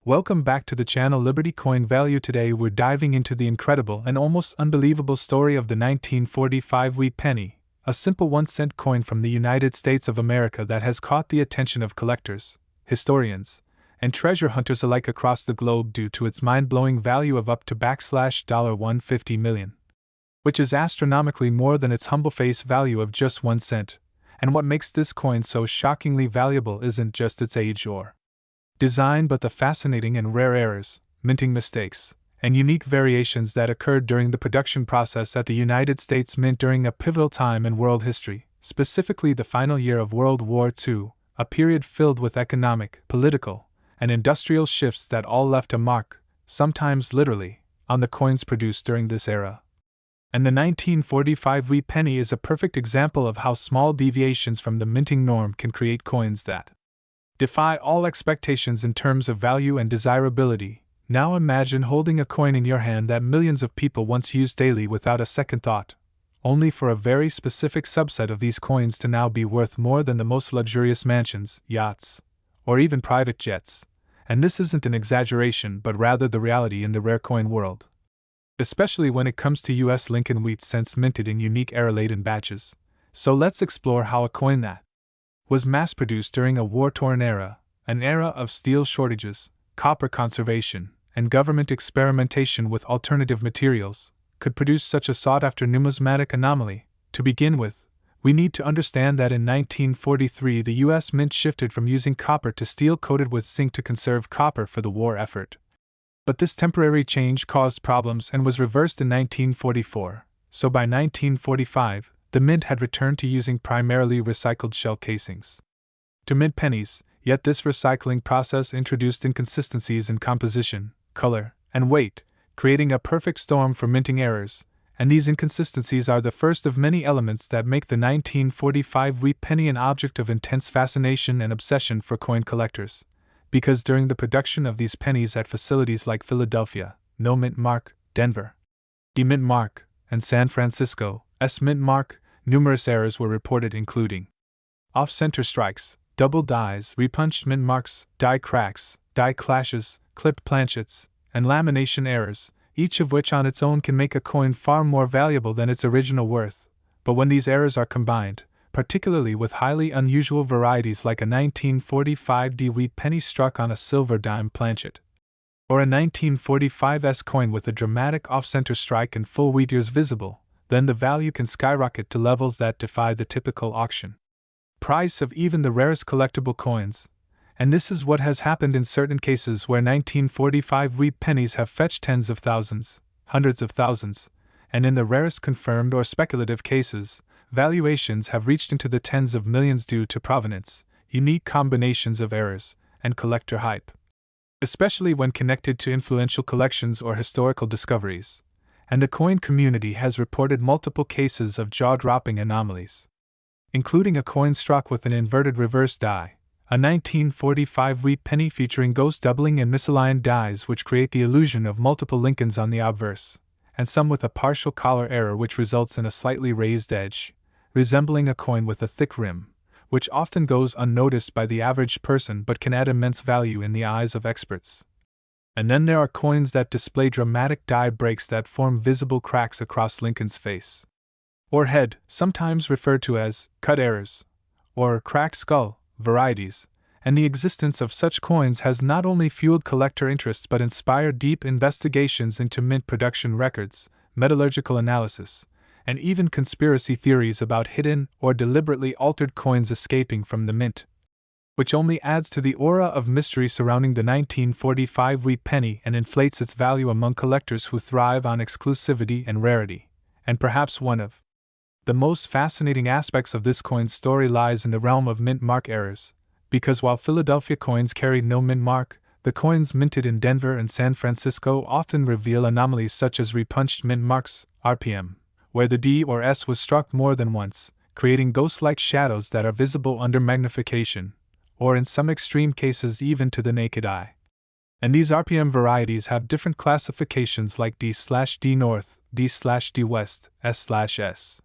Welcome back to the channel Liberty Coin Value. Today we're diving into the incredible and almost unbelievable story of the 1945 wheat penny, a simple 1-cent coin from the United States of America that has caught the attention of collectors, historians, and treasure hunters alike across the globe due to its mind-blowing value of up to $150 million, which is astronomically more than its humble face value of just 1 cent. And what makes this coin so shockingly valuable isn't just its age or design but the fascinating and rare errors, minting mistakes, and unique variations that occurred during the production process at the United States Mint during a pivotal time in world history, specifically the final year of World War II, a period filled with economic, political, and industrial shifts that all left a mark, sometimes literally, on the coins produced during this era. And the 1945 wheat penny is a perfect example of how small deviations from the minting norm can create coins that defy all expectations in terms of value and desirability. Now imagine holding a coin in your hand that millions of people once used daily without a second thought, only for a very specific subset of these coins to now be worth more than the most luxurious mansions, yachts, or even private jets. And this isn't an exaggeration but rather the reality in the rare coin world, especially when it comes to US Lincoln wheat cents minted in unique era-laden batches. So let's explore how a coin that was mass-produced during a war-torn era, an era of steel shortages, copper conservation, and government experimentation with alternative materials, could produce such a sought-after numismatic anomaly. To begin with, we need to understand that in 1943 the U.S. Mint shifted from using copper to steel coated with zinc to conserve copper for the war effort. But this temporary change caused problems and was reversed in 1944, so by 1945, the Mint had returned to using primarily recycled shell casings to mint pennies, yet this recycling process introduced inconsistencies in composition, color, and weight, creating a perfect storm for minting errors, and these inconsistencies are the first of many elements that make the 1945 wheat penny an object of intense fascination and obsession for coin collectors, because during the production of these pennies at facilities like Philadelphia, No Mint Mark, Denver, D Mint Mark, and San Francisco, S Mint Mark, numerous errors were reported including off-center strikes, double dies, repunched mint marks, die cracks, die clashes, clipped planchets, and lamination errors, each of which on its own can make a coin far more valuable than its original worth. But when these errors are combined, particularly with highly unusual varieties like a 1945 D wheat penny struck on a silver dime planchet, or a 1945 S coin with a dramatic off-center strike and full wheat ears visible, then the value can skyrocket to levels that defy the typical auction price of even the rarest collectible coins. And this is what has happened in certain cases where 1945 wheat pennies have fetched tens of thousands, hundreds of thousands, and in the rarest confirmed or speculative cases, valuations have reached into the tens of millions due to provenance, unique combinations of errors, and collector hype, especially when connected to influential collections or historical discoveries. And the coin community has reported multiple cases of jaw-dropping anomalies, including a coin struck with an inverted reverse die, a 1945 wheat penny featuring ghost doubling and misaligned dies which create the illusion of multiple Lincolns on the obverse, and some with a partial collar error which results in a slightly raised edge, resembling a coin with a thick rim, which often goes unnoticed by the average person but can add immense value in the eyes of experts. And then there are coins that display dramatic die breaks that form visible cracks across Lincoln's face or head, sometimes referred to as cut errors, or cracked skull varieties, and the existence of such coins has not only fueled collector interest but inspired deep investigations into mint production records, metallurgical analysis, and even conspiracy theories about hidden or deliberately altered coins escaping from the mint, which only adds to the aura of mystery surrounding the 1945 wheat penny and inflates its value among collectors who thrive on exclusivity and rarity. And perhaps one of the most fascinating aspects of this coin's story lies in the realm of mint mark errors, because while Philadelphia coins carry no mint mark, the coins minted in Denver and San Francisco often reveal anomalies such as repunched mint marks, RPM, where the D or S was struck more than once, creating ghost-like shadows that are visible under magnification, or in some extreme cases even to the naked eye. And these RPM varieties have different classifications like D/D North, D/D West, S/S,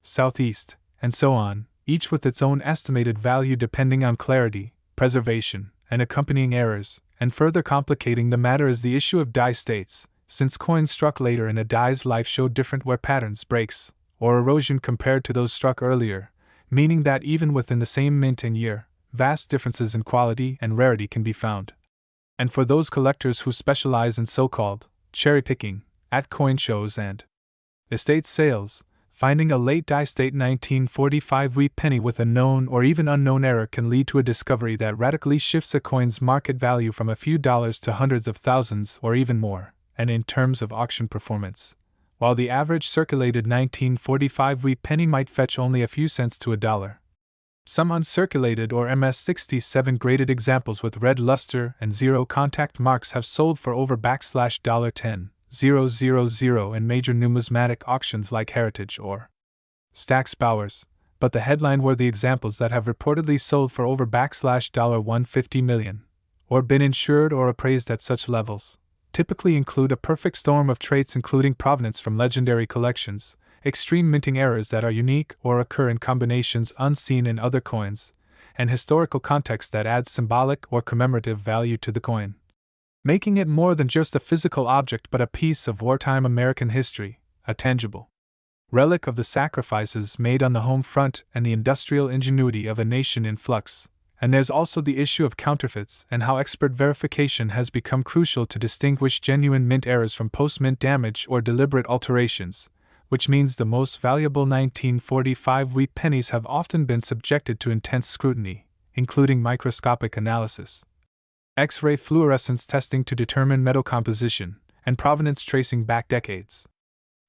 Southeast, and so on, each with its own estimated value depending on clarity, preservation, and accompanying errors, And further complicating the matter is the issue of die states, since coins struck later in a die's life show different wear patterns, breaks, or erosion compared to those struck earlier, meaning that even within the same mint and year, vast differences in quality and rarity can be found. And for those collectors who specialize in so-called cherry-picking at coin shows and estate sales, finding a late die state 1945 wheat penny with a known or even unknown error can lead to a discovery that radically shifts a coin's market value from a few dollars to hundreds of thousands or even more, and in terms of auction performance, while the average circulated 1945 wheat penny might fetch only a few cents to a dollar. Some uncirculated or MS-67 graded examples with red luster and zero contact marks have sold for over $$10,000 in major numismatic auctions like Heritage or Stack's Bowers, but the headline-worthy examples that have reportedly sold for over $150 million, or been insured or appraised at such levels, typically include a perfect storm of traits including provenance from legendary collections, extreme minting errors that are unique or occur in combinations unseen in other coins, and historical context that adds symbolic or commemorative value to the coin, making it more than just a physical object but a piece of wartime American history, a tangible relic of the sacrifices made on the home front and the industrial ingenuity of a nation in flux. And there's also the issue of counterfeits and how expert verification has become crucial to distinguish genuine mint errors from post-mint damage or deliberate alterations, which means the most valuable 1945 wheat pennies have often been subjected to intense scrutiny, including microscopic analysis, X-ray fluorescence testing to determine metal composition, and provenance tracing back decades.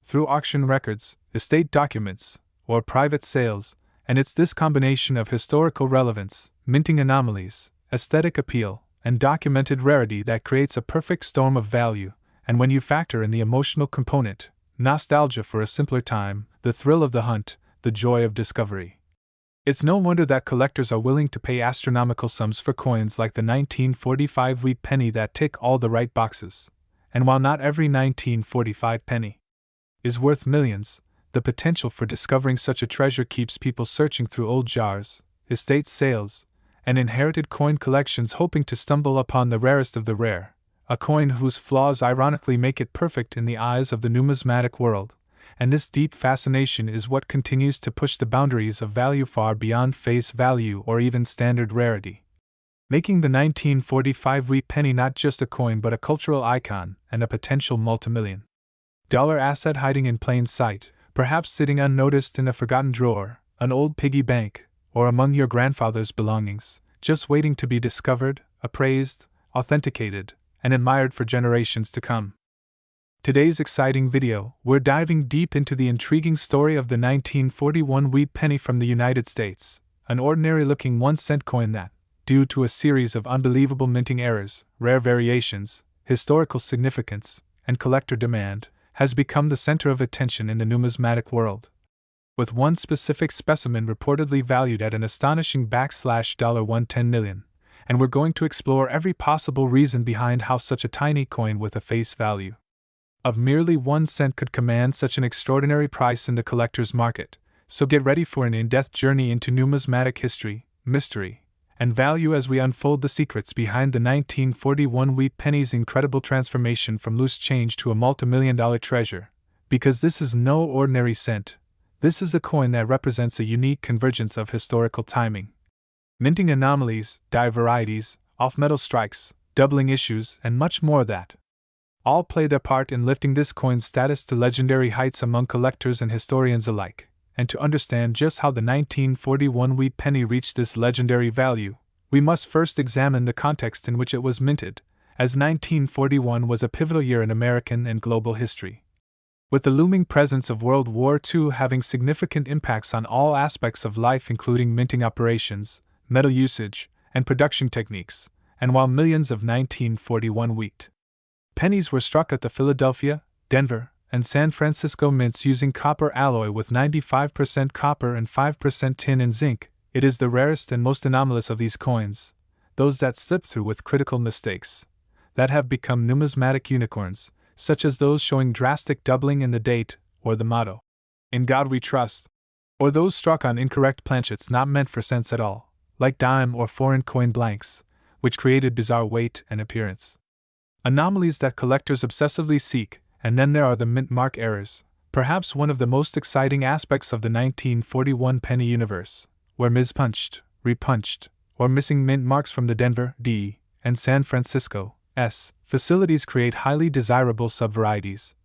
Through auction records, estate documents, or private sales, and it's this combination of historical relevance, minting anomalies, aesthetic appeal, and documented rarity that creates a perfect storm of value, and when you factor in the emotional component, nostalgia for a simpler time, the thrill of the hunt, the joy of discovery, it's no wonder that collectors are willing to pay astronomical sums for coins like the 1945 wheat penny that tick all the right boxes. And while not every 1945 penny is worth millions, the potential for discovering such a treasure keeps people searching through old jars, estate sales, and inherited coin collections hoping to stumble upon the rarest of the rare, a coin whose flaws ironically make it perfect in the eyes of the numismatic world, and this deep fascination is what continues to push the boundaries of value far beyond face value or even standard rarity, making the 1945 wheat penny not just a coin but a cultural icon and a potential multimillion-dollar asset hiding in plain sight, perhaps sitting unnoticed in a forgotten drawer, an old piggy bank, or among your grandfather's belongings, just waiting to be discovered, appraised, authenticated, and admired for generations to come. Today's exciting video, we're diving deep into the intriguing story of the 1941 wheat penny from the United States, an ordinary-looking 1-cent coin that, due to a series of unbelievable minting errors, rare variations, historical significance, and collector demand, has become the center of attention in the numismatic world. With one specific specimen reportedly valued at an astonishing $110 million, and we're going to explore every possible reason behind how such a tiny coin with a face value of merely 1 cent could command such an extraordinary price in the collector's market. So get ready for an in-depth journey into numismatic history, mystery, and value as we unfold the secrets behind the 1941 wheat penny's incredible transformation from loose change to a multimillion-dollar treasure. Because this is no ordinary cent. This is a coin that represents a unique convergence of historical timing, minting anomalies, die varieties, off-metal strikes, doubling issues, and much more that all play their part in lifting this coin's status to legendary heights among collectors and historians alike. And to understand just how the 1941 wheat penny reached this legendary value, we must first examine the context in which it was minted, as 1941 was a pivotal year in American and global history, with the looming presence of World War II having significant impacts on all aspects of life including minting operations, metal usage, and production techniques, and while millions of 1941 wheat pennies were struck at the Philadelphia, Denver, and San Francisco mints using copper alloy with 95% copper and 5% tin and zinc, it is the rarest and most anomalous of these coins, those that slip through with critical mistakes, that have become numismatic unicorns, such as those showing drastic doubling in the date, or the motto, "In God We Trust," or those struck on incorrect planchets not meant for cents at all, like dime or foreign coin blanks, which created bizarre weight and appearance. Anomalies that collectors obsessively seek, and then there are the mint mark errors, perhaps one of the most exciting aspects of the 1941 penny universe, where mispunched, repunched, or missing mint marks from the Denver D and San Francisco S facilities create highly desirable subvarieties.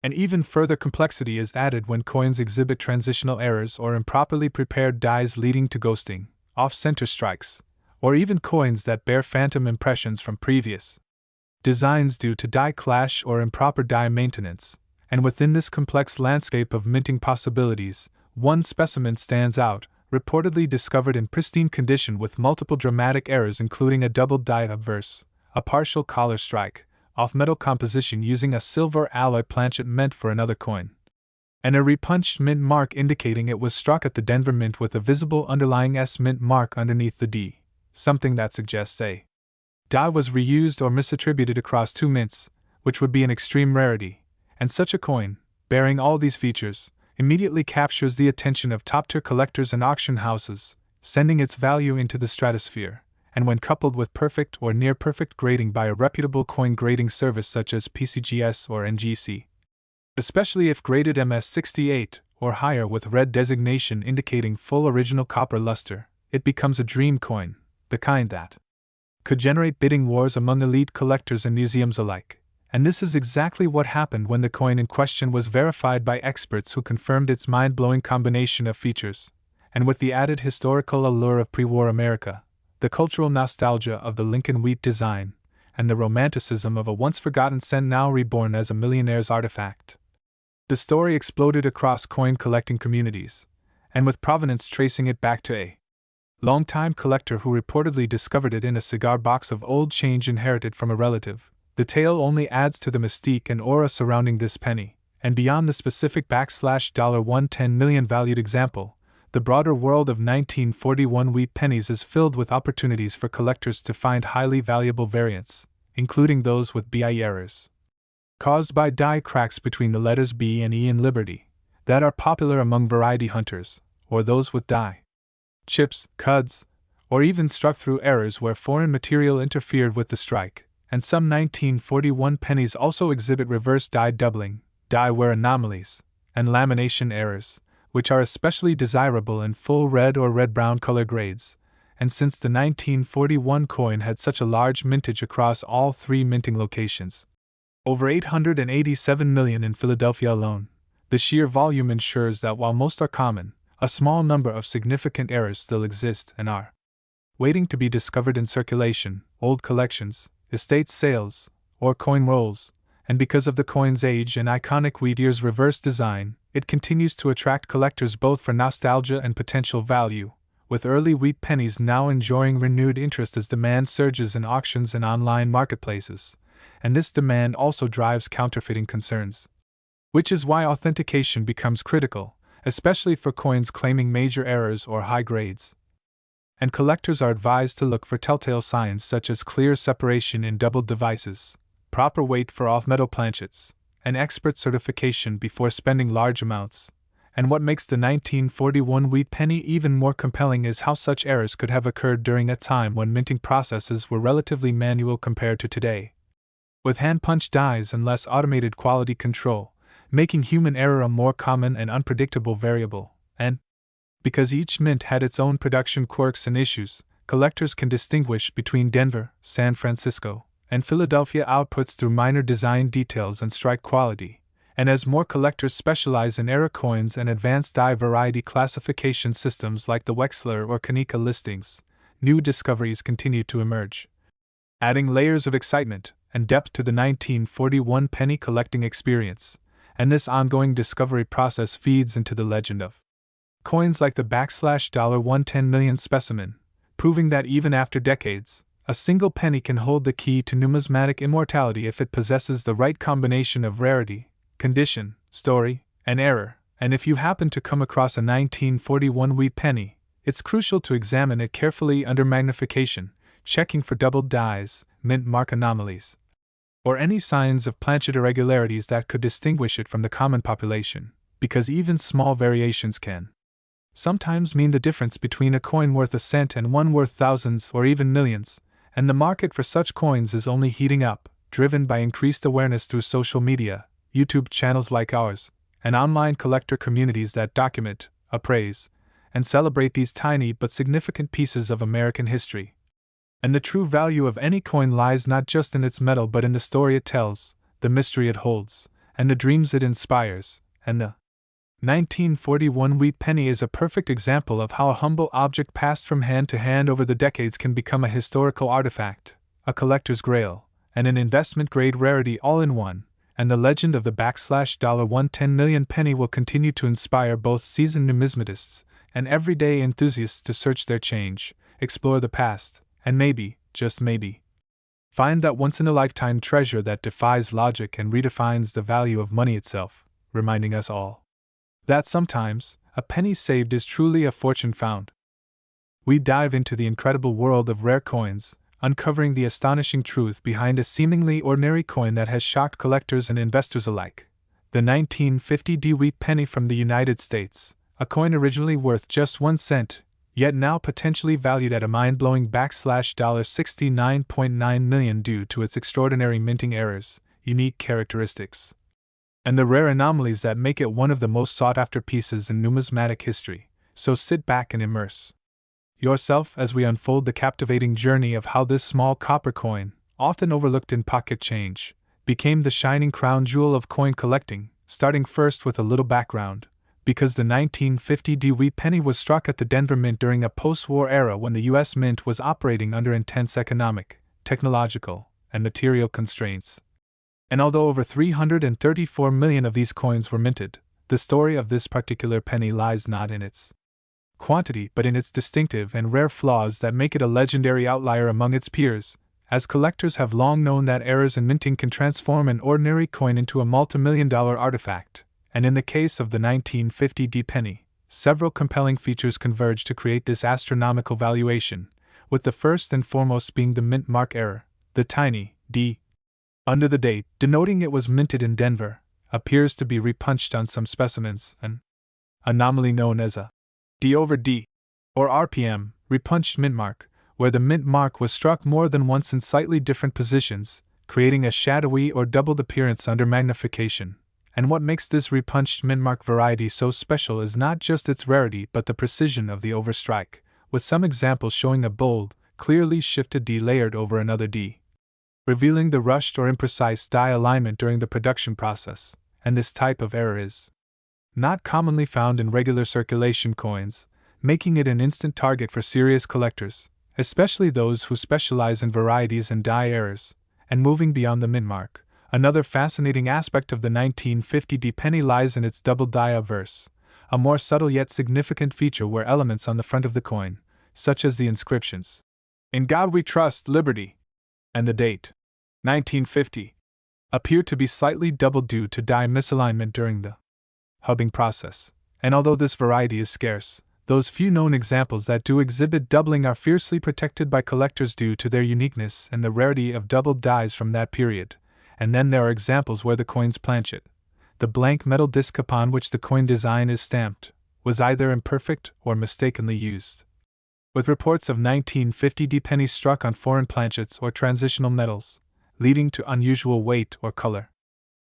And even further complexity is added when coins exhibit transitional errors or improperly prepared dies leading to ghosting, off-center strikes, or even coins that bear phantom impressions from previous designs due to die clash or improper die maintenance. And within this complex landscape of minting possibilities, one specimen stands out, reportedly discovered in pristine condition with multiple dramatic errors including a double die obverse, a partial collar strike, off-metal composition using a silver alloy planchet meant for another coin, and a repunched mint mark indicating it was struck at the Denver Mint with a visible underlying S mint mark underneath the D, something that suggests a die was reused or misattributed across two mints, which would be an extreme rarity, and such a coin, bearing all these features, immediately captures the attention of top-tier collectors and auction houses, sending its value into the stratosphere, and when coupled with perfect or near-perfect grading by a reputable coin grading service such as PCGS or NGC, especially if graded MS68 or higher with red designation indicating full original copper luster, it becomes a dream coin, the kind that could generate bidding wars among elite collectors and museums alike. And this is exactly what happened when the coin in question was verified by experts who confirmed its mind-blowing combination of features, and with the added historical allure of pre-war America, the cultural nostalgia of the Lincoln wheat design, and the romanticism of a once-forgotten cent now reborn as a millionaire's artifact. The story exploded across coin collecting communities, and with provenance tracing it back to a longtime collector who reportedly discovered it in a cigar box of old change inherited from a relative. The tale only adds to the mystique and aura surrounding this penny, and beyond the specific $110 million valued example, the broader world of 1941 wheat pennies is filled with opportunities for collectors to find highly valuable variants, including those with BI errors caused by die cracks between the letters B and E in Liberty, that are popular among variety hunters, or those with die chips, cuds, or even struck through errors where foreign material interfered with the strike. And some 1941 pennies also exhibit reverse die doubling, die wear anomalies, and lamination errors, which are especially desirable in full red or red-brown color grades. And since the 1941 coin had such a large mintage across all three minting locations, over 887 million in Philadelphia alone, the sheer volume ensures that while most are common, a small number of significant errors still exist and are waiting to be discovered in circulation, old collections, estate sales, or coin rolls, and because of the coin's age and iconic wheat ear's reverse design, it continues to attract collectors both for nostalgia and potential value, with early wheat pennies now enjoying renewed interest as demand surges in auctions and online marketplaces, and this demand also drives counterfeiting concerns. Which is why authentication becomes critical, especially for coins claiming major errors or high grades. And collectors are advised to look for telltale signs such as clear separation in doubled devices, proper weight for off-metal planchets, and expert certification before spending large amounts. And what makes the 1941 wheat penny even more compelling is how such errors could have occurred during a time when minting processes were relatively manual compared to today. With hand-punched dies and less automated quality control, making human error a more common and unpredictable variable, and because each mint had its own production quirks and issues, collectors can distinguish between Denver, San Francisco, and Philadelphia outputs through minor design details and strike quality. And as more collectors specialize in error coins and advanced die variety classification systems like the Wechsler or Kanika listings, new discoveries continue to emerge, adding layers of excitement and depth to the 1941 penny collecting experience. And this ongoing discovery process feeds into the legend of coins like the $110 million specimen, proving that even after decades, a single penny can hold the key to numismatic immortality if it possesses the right combination of rarity, condition, story, and error. And if you happen to come across a 1941 wheat penny, it's crucial to examine it carefully under magnification, checking for doubled dies, mint mark anomalies, or any signs of planchet irregularities that could distinguish it from the common population, because even small variations can sometimes mean the difference between a coin worth a cent and one worth thousands or even millions, And the market for such coins is only heating up, driven by increased awareness through social media, YouTube channels like ours, and online collector communities that document, appraise, and celebrate these tiny but significant pieces of American history. And the true value of any coin lies not just in its metal but in the story it tells, the mystery it holds, and the dreams it inspires, and the 1941 wheat penny is a perfect example of how a humble object passed from hand to hand over the decades can become a historical artifact, a collector's grail, and an investment-grade rarity all in one, and the legend of the $110 million penny will continue to inspire both seasoned numismatists and everyday enthusiasts to search their change, explore the past, and maybe, just maybe, find that once-in-a-lifetime treasure that defies logic and redefines the value of money itself, reminding us all that sometimes, a penny saved is truly a fortune found. We dive into the incredible world of rare coins, uncovering the astonishing truth behind a seemingly ordinary coin that has shocked collectors and investors alike. The 1950 wheat penny from the United States, a coin originally worth just 1 cent, yet now potentially valued at a mind-blowing $69.9 million due to its extraordinary minting errors, unique characteristics, and the rare anomalies that make it one of the most sought-after pieces in numismatic history. So sit back and immerse yourself as we unfold the captivating journey of how this small copper coin, often overlooked in pocket change, became the shining crown jewel of coin collecting, starting first with a little background, because the 1950 wheat penny was struck at the Denver Mint during a post-war era when the U.S. Mint was operating under intense economic, technological, and material constraints. And although over 334 million of these coins were minted, the story of this particular penny lies not in its quantity but in its distinctive and rare flaws that make it a legendary outlier among its peers, as collectors have long known that errors in minting can transform an ordinary coin into a multi-million-dollar artifact, and in the case of the 1950 penny, several compelling features converge to create this astronomical valuation, with the first and foremost being the mint mark error. The tiny d under the date, denoting it was minted in Denver, appears to be repunched on some specimens, an anomaly known as a D over D, or RPM, repunched mint mark, where the mint mark was struck more than once in slightly different positions, creating a shadowy or doubled appearance under magnification. And what makes this repunched mint mark variety so special is not just its rarity but the precision of the overstrike, with some examples showing a bold, clearly shifted D layered over another D, revealing the rushed or imprecise die alignment during the production process. And this type of error is not commonly found in regular circulation coins, making it an instant target for serious collectors, especially those who specialize in varieties and die errors. And moving beyond the mint mark, another fascinating aspect of the 1950 penny lies in its double die obverse, a more subtle yet significant feature where elements on the front of the coin, such as the inscriptions, "In God We Trust, Liberty," and the date, 1950, appear to be slightly doubled due to die misalignment during the hubbing process. And although this variety is scarce, those few known examples that do exhibit doubling are fiercely protected by collectors due to their uniqueness and the rarity of doubled dies from that period. And then there are examples where the coin's planchet, the blank metal disc upon which the coin design is stamped, was either imperfect or mistakenly used, with reports of 1950 pennies struck on foreign planchets or transitional metals, leading to unusual weight or color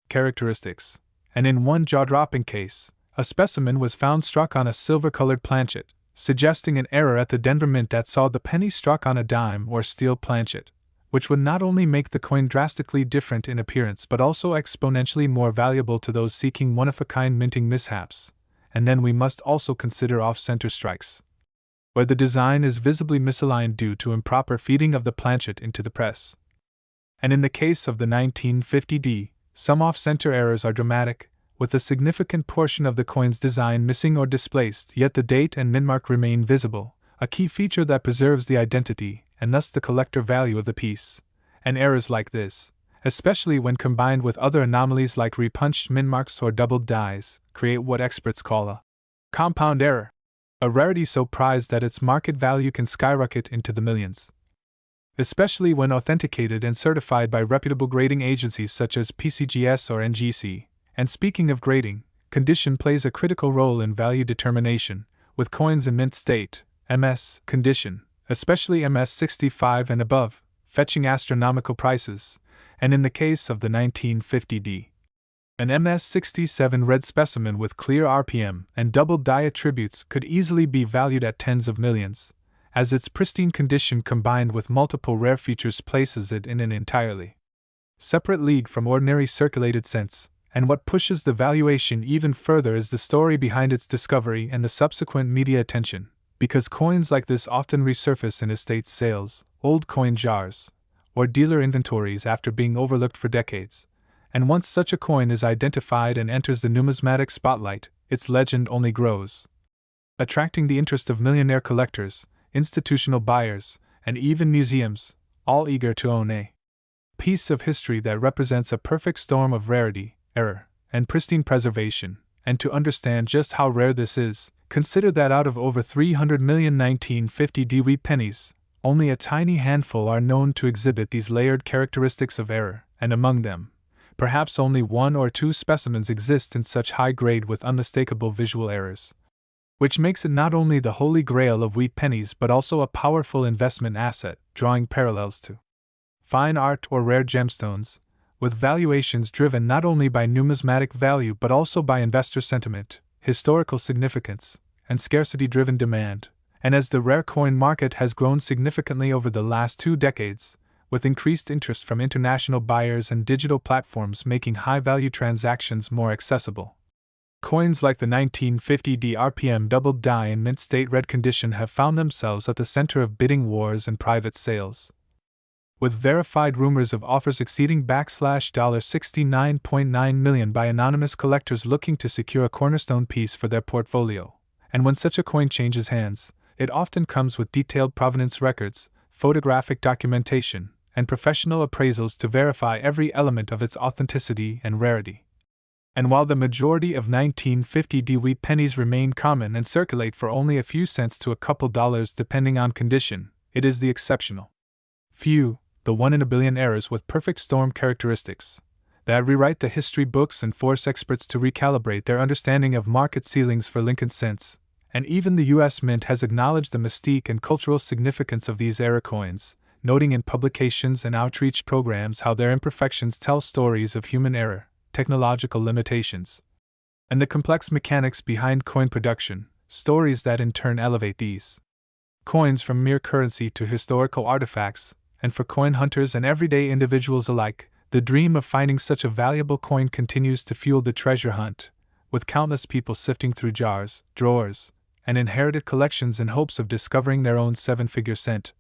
characteristics. And in one jaw-dropping case, a specimen was found struck on a silver-colored planchet, suggesting an error at the Denver Mint that saw the penny struck on a dime or steel planchet, which would not only make the coin drastically different in appearance but also exponentially more valuable to those seeking one-of-a-kind minting mishaps. And then we must also consider off-center strikes, where the design is visibly misaligned due to improper feeding of the planchet into the press. And in the case of the 1950 some off-center errors are dramatic, with a significant portion of the coin's design missing or displaced, yet the date and mint mark remain visible, a key feature that preserves the identity and thus the collector value of the piece. And errors like this, especially when combined with other anomalies like repunched mint marks or doubled dies, create what experts call a compound error, a rarity so prized that its market value can skyrocket into the millions, especially when authenticated and certified by reputable grading agencies such as PCGS or NGC. And speaking of grading, condition plays a critical role in value determination, with coins in mint state, MS condition, especially MS 65 and above, fetching astronomical prices, and in the case of the 1950D, an MS-67 red specimen with clear RPM and double die attributes could easily be valued at tens of millions, as its pristine condition combined with multiple rare features places it in an entirely separate league from ordinary circulated cents, and what pushes the valuation even further is the story behind its discovery and the subsequent media attention, because coins like this often resurface in estate sales, old coin jars, or dealer inventories after being overlooked for decades. And once such a coin is identified and enters the numismatic spotlight, its legend only grows, attracting the interest of millionaire collectors, institutional buyers, and even museums, all eager to own a piece of history that represents a perfect storm of rarity, error, and pristine preservation. And to understand just how rare this is, consider that out of over 300 million 1950 wheat pennies, only a tiny handful are known to exhibit these layered characteristics of error, and among them, perhaps only 1 or 2 specimens exist in such high grade with unmistakable visual errors, which makes it not only the holy grail of wheat pennies but also a powerful investment asset, drawing parallels to fine art or rare gemstones, with valuations driven not only by numismatic value but also by investor sentiment, historical significance, and scarcity-driven demand. And as the rare coin market has grown significantly over the last 2 decades, with increased interest from international buyers and digital platforms making high-value transactions more accessible, coins like the 1950D RPM double die in mint state red condition have found themselves at the center of bidding wars and private sales, with verified rumors of offers exceeding $69.9 million by anonymous collectors looking to secure a cornerstone piece for their portfolio. And when such a coin changes hands, it often comes with detailed provenance records, photographic documentation, and professional appraisals to verify every element of its authenticity and rarity. And while the majority of 1950 wheat pennies remain common and circulate for only a few cents to a couple dollars depending on condition, it is the exceptional few, the 1 in a billion errors with perfect storm characteristics, that rewrite the history books and force experts to recalibrate their understanding of market ceilings for Lincoln cents. And even the U.S. Mint has acknowledged the mystique and cultural significance of these error coins, noting in publications and outreach programs how their imperfections tell stories of human error, technological limitations, and the complex mechanics behind coin production, stories that in turn elevate these coins from mere currency to historical artifacts. And for coin hunters and everyday individuals alike, the dream of finding such a valuable coin continues to fuel the treasure hunt, with countless people sifting through jars, drawers, and inherited collections in hopes of discovering their own 7-figure cent.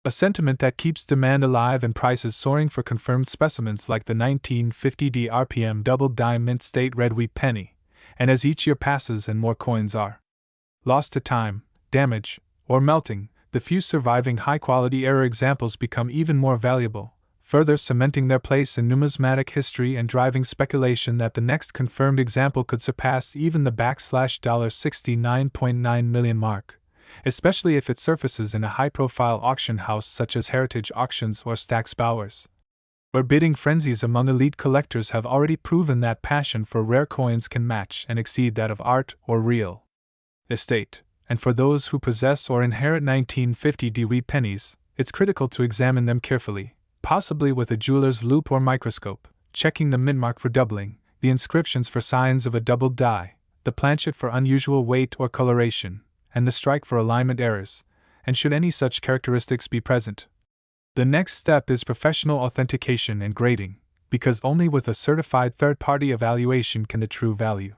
A sentiment that keeps demand alive and prices soaring for confirmed specimens like the 1950D RPM double die mint state red wheat penny. And as each year passes and more coins are lost to time, damage, or melting, the few surviving high-quality error examples become even more valuable, further cementing their place in numismatic history and driving speculation that the next confirmed example could surpass even the $69.9 million mark, especially if it surfaces in a high-profile auction house such as Heritage Auctions or Stack's Bowers, where bidding frenzies among elite collectors have already proven that passion for rare coins can match and exceed that of art or real estate. And for those who possess or inherit 1950 wheat pennies, it's critical to examine them carefully, possibly with a jeweler's loupe or microscope, checking the mint mark for doubling, the inscriptions for signs of a double die, the planchet for unusual weight or coloration, and the strike for alignment errors, and should any such characteristics be present. The next step is professional authentication and grading, because only with a certified third-party evaluation can the true value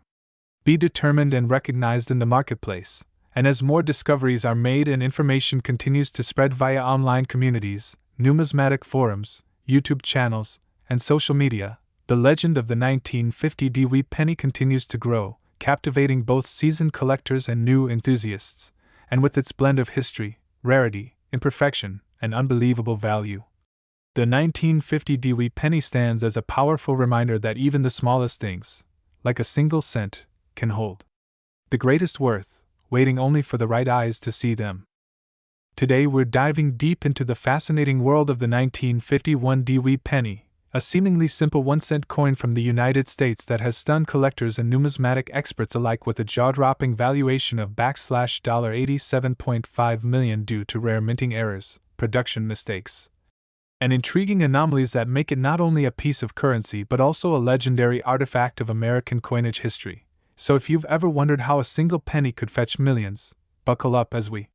be determined and recognized in the marketplace. And as more discoveries are made and information continues to spread via online communities, numismatic forums, YouTube channels, and social media, the legend of the 1950 wheat penny continues to grow, captivating both seasoned collectors and new enthusiasts, and with its blend of history, rarity, imperfection, and unbelievable value, the 1950 wheat penny stands as a powerful reminder that even the smallest things, like a single cent, can hold the greatest worth, waiting only for the right eyes to see them. Today we're diving deep into the fascinating world of the 1951 wheat penny, a seemingly simple 1-cent coin from the United States that has stunned collectors and numismatic experts alike with a jaw-dropping valuation of $87.5 million due to rare minting errors, production mistakes, and intriguing anomalies that make it not only a piece of currency but also a legendary artifact of American coinage history. So if you've ever wondered how a single penny could fetch millions, buckle up as we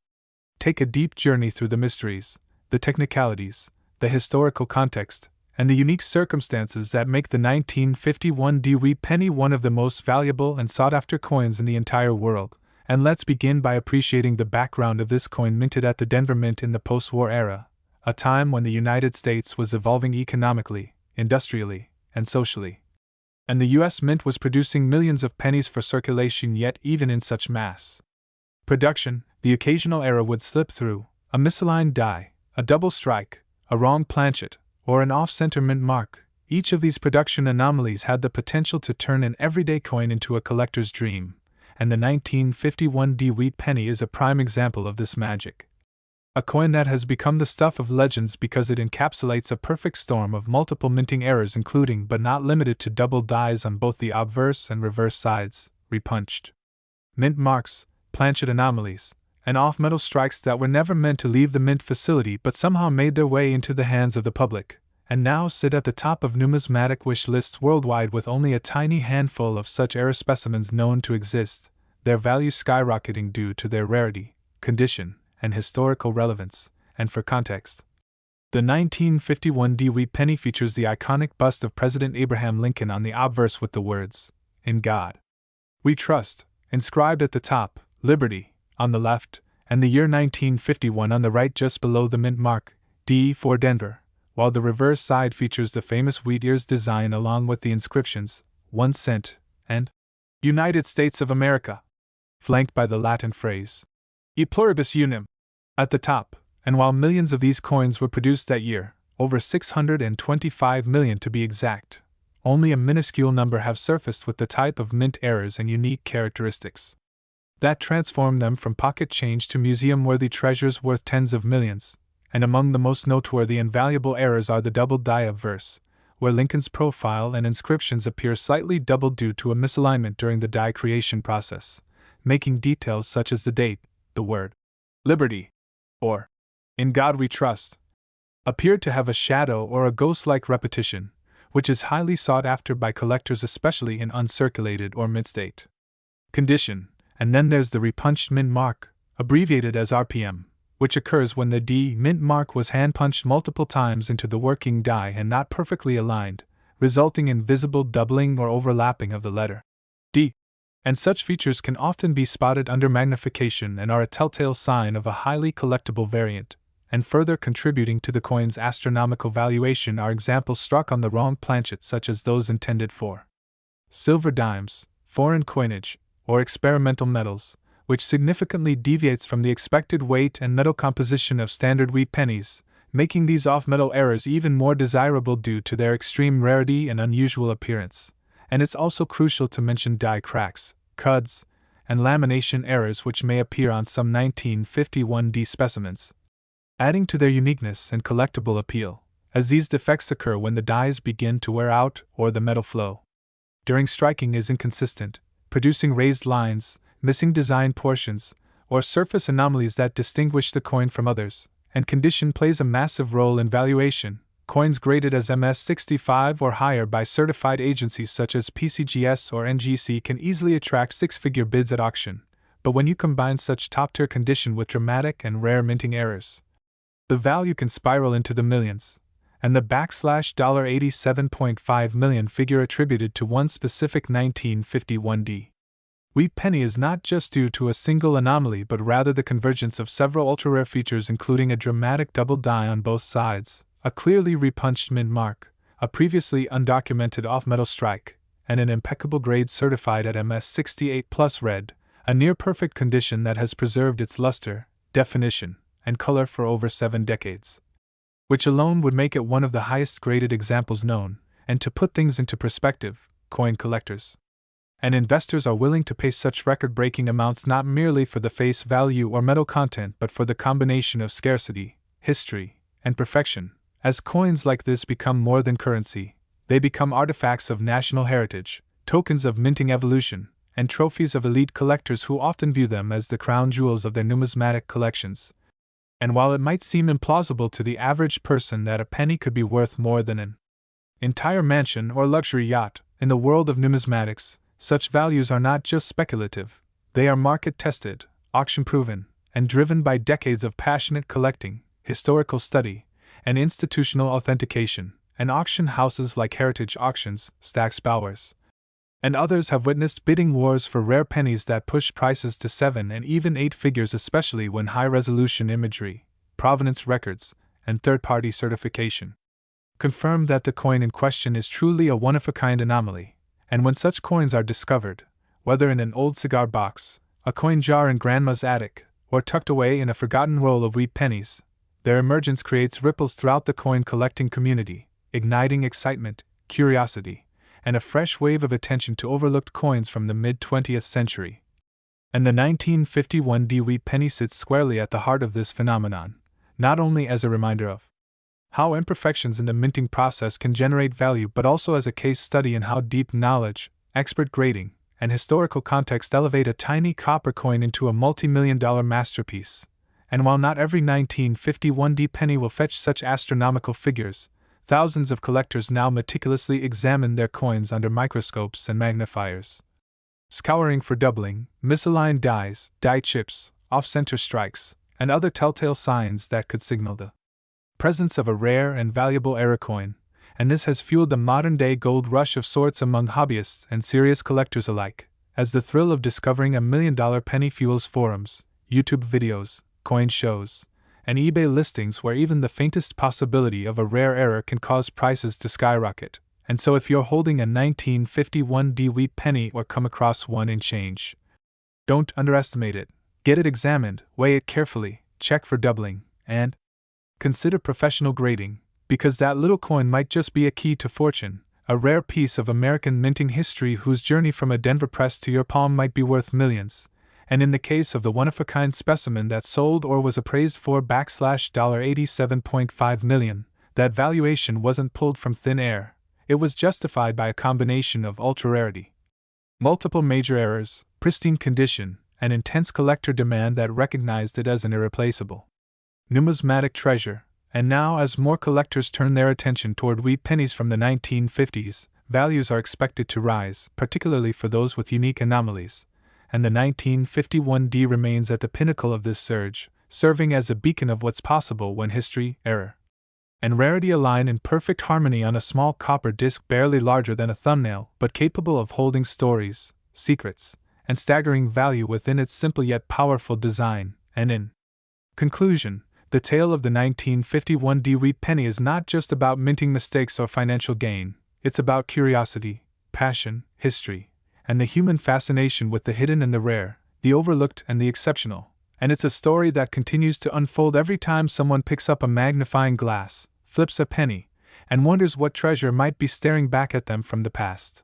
take a deep journey through the mysteries, the technicalities, the historical context, and the unique circumstances that make the 1951 Dewey penny one of the most valuable and sought-after coins in the entire world. And let's begin by appreciating the background of this coin minted at the Denver Mint in the post-war era, a time when the United States was evolving economically, industrially, and socially. And the U.S. Mint was producing millions of pennies for circulation, yet even in such mass production, the occasional error would slip through: a misaligned die, a double strike, a wrong planchet, or an off-center mint mark. Each of these production anomalies had the potential to turn an everyday coin into a collector's dream, and the 1951 Dewey penny is a prime example of this magic. A coin that has become the stuff of legends because it encapsulates a perfect storm of multiple minting errors, including but not limited to double dies on both the obverse and reverse sides, repunched mint marks, planchet anomalies, and off-metal strikes that were never meant to leave the mint facility but somehow made their way into the hands of the public, and now sit at the top of numismatic wish lists worldwide. With only a tiny handful of such error specimens known to exist, their value skyrocketing due to their rarity, condition, and historical relevance. And for context, the 1951 Dewey penny features the iconic bust of President Abraham Lincoln on the obverse with the words, "In God We Trust," inscribed at the top, Liberty on the left, and the year 1951 on the right just below the mint mark, D for Denver, while the reverse side features the famous wheat ears design along with the inscriptions, 1 cent, and United States of America, flanked by the Latin phrase, E pluribus unum, at the top. And while millions of these coins were produced that year, over 625 million to be exact, only a minuscule number have surfaced with the type of mint errors and unique characteristics that transform them from pocket change to museum-worthy treasures worth tens of millions. And among the most noteworthy and valuable errors are the double die obverse, where Lincoln's profile and inscriptions appear slightly doubled due to a misalignment during the die creation process, making details such as the date, the word Liberty, or In God We Trust, appear to have a shadow or a ghost-like repetition, which is highly sought after by collectors, especially in uncirculated or mid-state condition. And then there's the repunched mint mark, abbreviated as RPM, which occurs when the D mint mark was hand-punched multiple times into the working die and not perfectly aligned, resulting in visible doubling or overlapping of the letter D. And such features can often be spotted under magnification and are a telltale sign of a highly collectible variant. And further contributing to the coin's astronomical valuation are examples struck on the wrong planchet, such as those intended for silver dimes, foreign coinage, or experimental metals, which significantly deviates from the expected weight and metal composition of standard wheat pennies, making these off-metal errors even more desirable due to their extreme rarity and unusual appearance. And it's also crucial to mention die cracks, cuds, and lamination errors which may appear on some 1951 D specimens, adding to their uniqueness and collectible appeal, as these defects occur when the dies begin to wear out or the metal flow during striking is inconsistent, producing raised lines, missing design portions, or surface anomalies that distinguish the coin from others. And condition plays a massive role in valuation. Coins graded as MS65 or higher by certified agencies such as PCGS or NGC can easily attract six-figure bids at auction, but when you combine such top-tier condition with dramatic and rare minting errors, the value can spiral into the millions. And the $87.5 million figure attributed to one specific 1951 D wheat penny is not just due to a single anomaly but rather the convergence of several ultra-rare features, including a dramatic double die on both sides, a clearly repunched mint mark, a previously undocumented off-metal strike, and an impeccable grade certified at MS68 plus red, a near-perfect condition that has preserved its luster, definition, and color for over 7 decades. Which alone would make it one of the highest graded examples known. And to put things into perspective, coin collectors and investors are willing to pay such record-breaking amounts not merely for the face value or metal content but for the combination of scarcity, history, and perfection. As coins like this become more than currency, they become artifacts of national heritage, tokens of minting evolution, and trophies of elite collectors who often view them as the crown jewels of their numismatic collections. And while it might seem implausible to the average person that a penny could be worth more than an entire mansion or luxury yacht, in the world of numismatics, such values are not just speculative, they are market-tested, auction-proven, and driven by decades of passionate collecting, historical study, and institutional authentication, and auction houses like Heritage Auctions, Stack's Bowers, and others have witnessed bidding wars for rare pennies that push prices to 7 and even 8 figures, especially when high-resolution imagery, provenance records, and third-party certification confirm that the coin in question is truly a one-of-a-kind anomaly. And when such coins are discovered, whether in an old cigar box, a coin jar in grandma's attic, or tucked away in a forgotten roll of wheat pennies, their emergence creates ripples throughout the coin collecting community, igniting excitement, curiosity, and a fresh wave of attention to overlooked coins from the mid-20th century. And the 1951 wheat penny sits squarely at the heart of this phenomenon, not only as a reminder of how imperfections in the minting process can generate value, but also as a case study in how deep knowledge, expert grading, and historical context elevate a tiny copper coin into a multi-million-dollar masterpiece. And while not every 1951 penny will fetch such astronomical figures, thousands of collectors now meticulously examine their coins under microscopes and magnifiers, scouring for doubling, misaligned dies, die chips, off-center strikes, and other telltale signs that could signal the presence of a rare and valuable era coin, and this has fueled the modern-day gold rush of sorts among hobbyists and serious collectors alike, as the thrill of discovering $1 million penny fuels forums, YouTube videos, coin shows, and eBay listings where even the faintest possibility of a rare error can cause prices to skyrocket. And so if you're holding a 1951 wheat penny or come across one in change, don't underestimate it. Get it examined, weigh it carefully, check for doubling, and consider professional grading, because that little coin might just be a key to fortune, a rare piece of American minting history whose journey from a Denver press to your palm might be worth millions. And in the case of the one-of-a-kind specimen that sold or was appraised for $87.5 million, that valuation wasn't pulled from thin air. It was justified by a combination of ultra-rarity, multiple major errors, pristine condition, and intense collector demand that recognized it as an irreplaceable numismatic treasure. And now, as more collectors turn their attention toward wheat pennies from the 1950s, values are expected to rise, particularly for those with unique anomalies. And the 1951 remains at the pinnacle of this surge, serving as a beacon of what's possible when history, error, and rarity align in perfect harmony on a small copper disc barely larger than a thumbnail, but capable of holding stories, secrets, and staggering value within its simple yet powerful design. And in conclusion, the tale of the 1951 wheat penny is not just about minting mistakes or financial gain, it's about curiosity, passion, history, and the human fascination with the hidden and the rare, the overlooked and the exceptional. And it's a story that continues to unfold every time someone picks up a magnifying glass, flips a penny, and wonders what treasure might be staring back at them from the past.